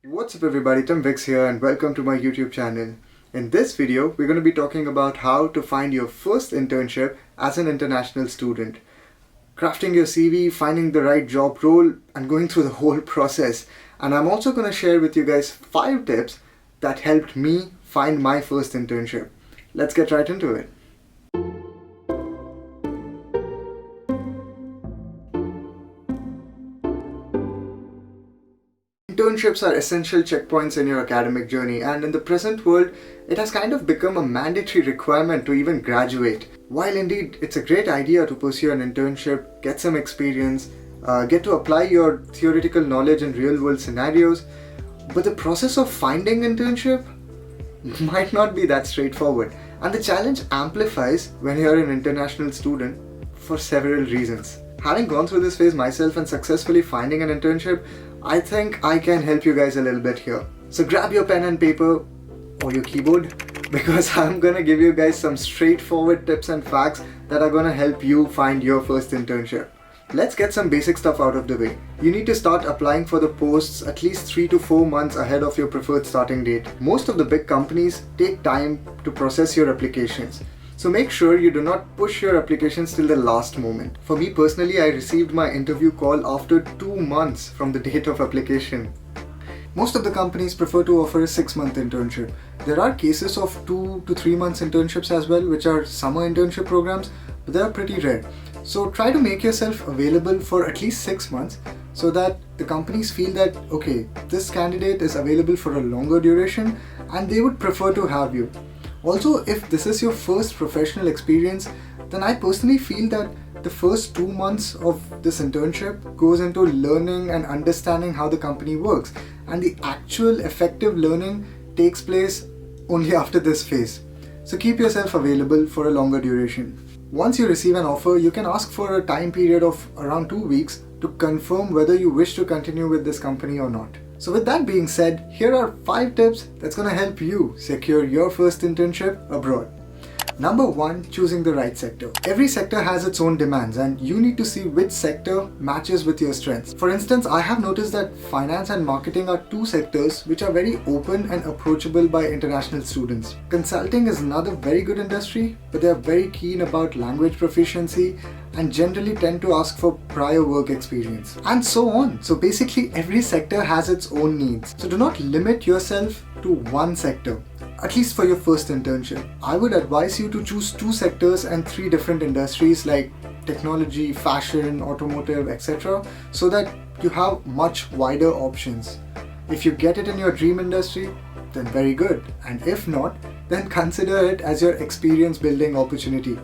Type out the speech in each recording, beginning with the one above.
What's up everybody, Tim Vix here and welcome to my YouTube channel. In this video, we're going to be talking about how to find your first internship as an international student. Crafting your CV, finding the right job role and going through the whole process. And I'm also going to share with you guys 5 tips that helped me find my first internship. Let's get right into it. Internships are essential checkpoints in your academic journey, and in the present world, it has kind of become a mandatory requirement to even graduate. While indeed it's a great idea to pursue an internship, get some experience, get to apply your theoretical knowledge in real world scenarios, but the process of finding internship might not be that straightforward. And the challenge amplifies when you're an international student for several reasons. Having gone through this phase myself and successfully finding an internship, I think I can help you guys a little bit here. So grab your pen and paper or your keyboard because I'm gonna give you guys some straightforward tips and facts that are gonna help you find your first internship. Let's get some basic stuff out of the way. You need to start applying for the posts at least 3 to 4 months ahead of your preferred starting date. Most of the big companies take time to process your applications. So make sure you do not push your applications till the last moment. For me personally, I received my interview call after 2 months from the date of application. Most of the companies prefer to offer a 6-month internship. There are cases of 2 to 3 months internships as well, which are summer internship programs, but they are pretty rare. So try to make yourself available for at least 6 months so that the companies feel that, okay, this candidate is available for a longer duration and they would prefer to have you. Also, if this is your first professional experience, then I personally feel that the first 2 months of this internship goes into learning and understanding how the company works, and the actual effective learning takes place only after this phase. So keep yourself available for a longer duration. Once you receive an offer, you can ask for a time period of around 2 weeks to confirm whether you wish to continue with this company or not. So with that being said, here are 5 tips that's going to help you secure your first internship abroad. Number 1, choosing the right sector. Every sector has its own demands and you need to see which sector matches with your strengths. For instance, I have noticed that finance and marketing are 2 sectors which are very open and approachable by international students. Consulting is another very good industry, but they are very keen about language proficiency and generally tend to ask for prior work experience, and so on. So basically every sector has its own needs. So do not limit yourself to one sector, at least for your first internship. I would advise you to choose 2 sectors and 3 different industries like technology, fashion, automotive, etc. so that you have much wider options. If you get it in your dream industry, then very good, and if not, then consider it as your experience building opportunity.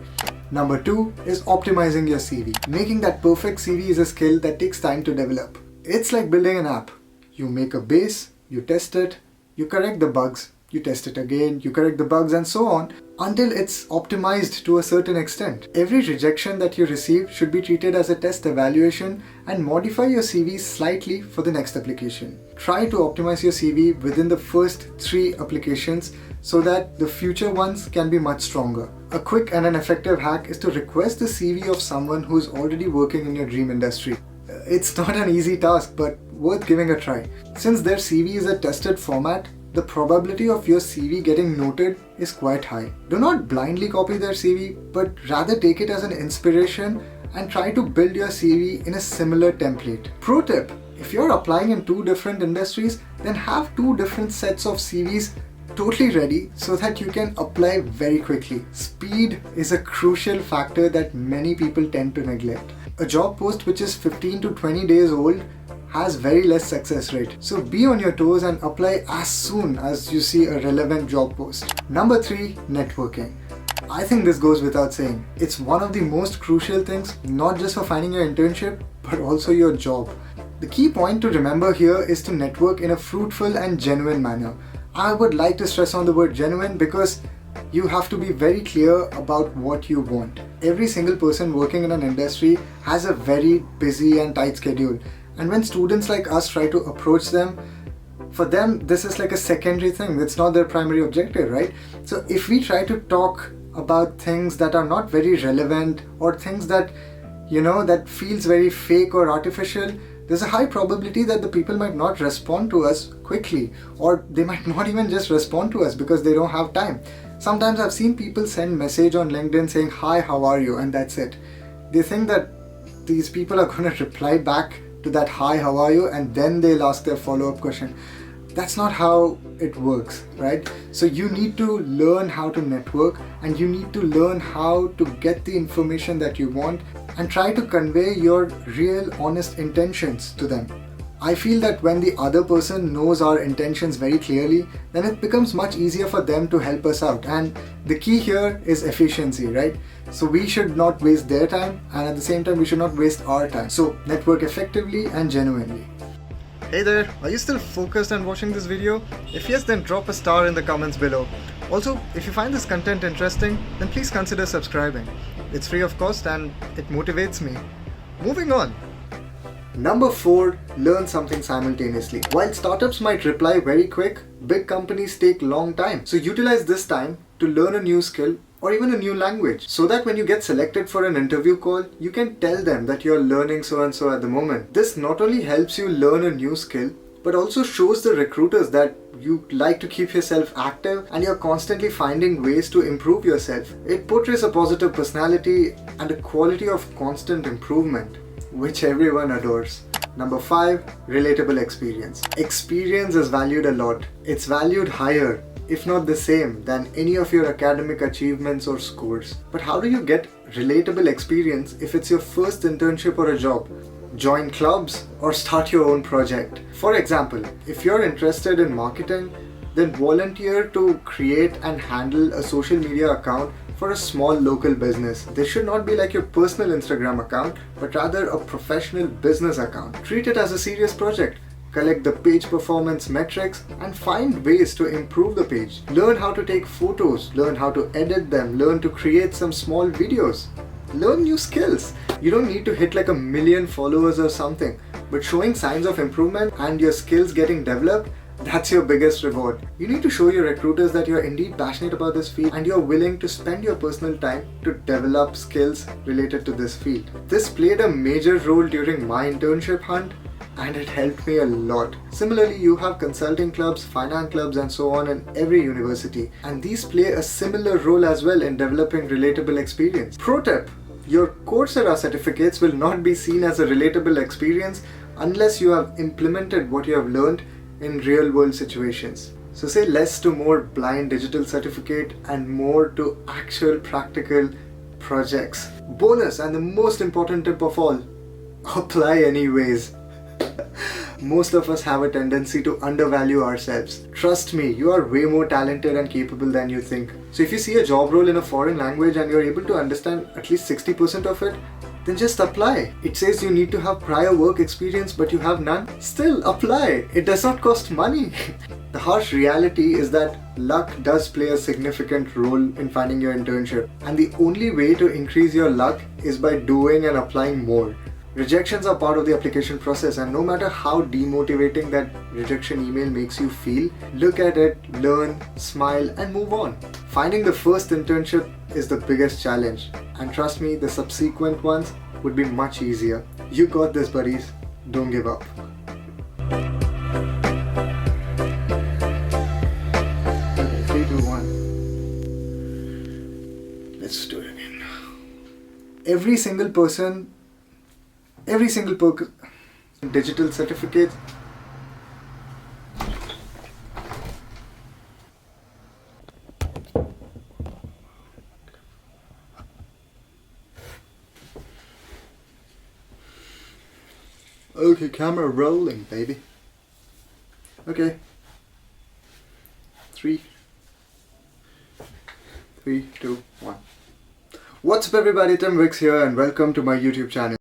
Number 2 is optimizing your CV. Making that perfect CV is a skill that takes time to develop. It's like building an app. You make a base, you test it, you correct the bugs, you test it again, you correct the bugs, and so on until it's optimized to a certain extent. Every rejection that you receive should be treated as a test evaluation and modify your CV slightly for the next application. Try to optimize your CV within the first 3 applications so that the future ones can be much stronger. A quick and an effective hack is to request the CV of someone who's already working in your dream industry. It's not an easy task, but worth giving a try. Since their CV is a tested format, the probability of your CV getting noted is quite high. Do not blindly copy their CV, but rather take it as an inspiration and try to build your CV in a similar template. Pro tip: if you're applying in 2 different industries, then have 2 different sets of CVs totally ready so that you can apply very quickly. Speed is a crucial factor that many people tend to neglect. A job post which is 15 to 20 days old has very less success rate. So be on your toes and apply as soon as you see a relevant job post. Number 3, networking. I think this goes without saying. It's one of the most crucial things, not just for finding your internship, but also your job. The key point to remember here is to network in a fruitful and genuine manner. I would like to stress on the word genuine because you have to be very clear about what you want. Every single person working in an industry has a very busy and tight schedule. And when students like us try to approach them, for them this is like a secondary thing. It's not their primary objective, right? So if we try to talk about things that are not very relevant or things that that feels very fake or artificial, there's a high probability that the people might not respond to us quickly, or they might not even just respond to us because they don't have time. Sometimes I've seen people send message on LinkedIn saying, "Hi, how are you?" and that's it. They think that these people are going to reply back to that "Hi, how are you?" and then they'll ask their follow-up question. That's not how it works, right? So you need to learn how to network, and you need to learn how to get the information that you want and try to convey your real honest intentions to them. I feel that when the other person knows our intentions very clearly, then it becomes much easier for them to help us out. And the key here is efficiency, right? So we should not waste their time, and at the same time we should not waste our time. So network effectively and genuinely. Hey there, are you still focused on watching this video? If yes, then drop a star in the comments below. Also, if you find this content interesting, then please consider subscribing. It's free of cost and it motivates me. Moving on. Number 4, learn something simultaneously. While startups might reply very quick, big companies take long time. So utilize this time to learn a new skill or even a new language, so that when you get selected for an interview call, you can tell them that you're learning so and so at the moment. This not only helps you learn a new skill, but also shows the recruiters that you like to keep yourself active and you're constantly finding ways to improve yourself. It portrays a positive personality and a quality of constant improvement, which everyone adores. Number 5, relatable experience. Experience is valued a lot. It's valued higher, if not the same, than any of your academic achievements or scores. But how do you get relatable experience if it's your first internship or a job? Join clubs or start your own project. For example, if you're interested in marketing, then volunteer to create and handle a social media account for a small local business. This should not be like your personal Instagram account, but rather a professional business account. Treat it as a serious project. Collect the page performance metrics and find ways to improve the page. Learn how to take photos, learn how to edit them, learn to create some small videos. Learn new skills. You don't need to hit like 1 million followers or something, but showing signs of improvement and your skills getting developed, that's your biggest reward. You need to show your recruiters that you're indeed passionate about this field and you're willing to spend your personal time to develop skills related to this field. This played a major role during my internship hunt, and it helped me a lot. Similarly, you have consulting clubs, finance clubs and so on in every university, and these play a similar role as well in developing relatable experience. Pro tip: your Coursera certificates will not be seen as a relatable experience unless you have implemented what you have learned in real world situations. So say less to more blind digital certificate and more to actual practical projects. Bonus, and the most important tip of all, apply anyways. Most of us have a tendency to undervalue ourselves. Trust me, you are way more talented and capable than you think. So if you see a job role in a foreign language and you're able to understand at least 60% of it, then just apply. It says you need to have prior work experience but you have none. Still apply. It does not cost money. The harsh reality is that luck does play a significant role in finding your internship, and the only way to increase your luck is by doing and applying more. Rejections are part of the application process, and no matter how demotivating that rejection email makes you feel, look at it, learn, smile and move on. Finding the first internship is the biggest challenge, and trust me, the subsequent ones would be much easier. You got this, buddies. Don't give up. Okay, 3, 2, 1. Let's do it again. Every single digital certificate. Okay, camera rolling, baby. Okay. 3, 2, 1. What's up everybody, Tim Wicks here and welcome to my YouTube channel.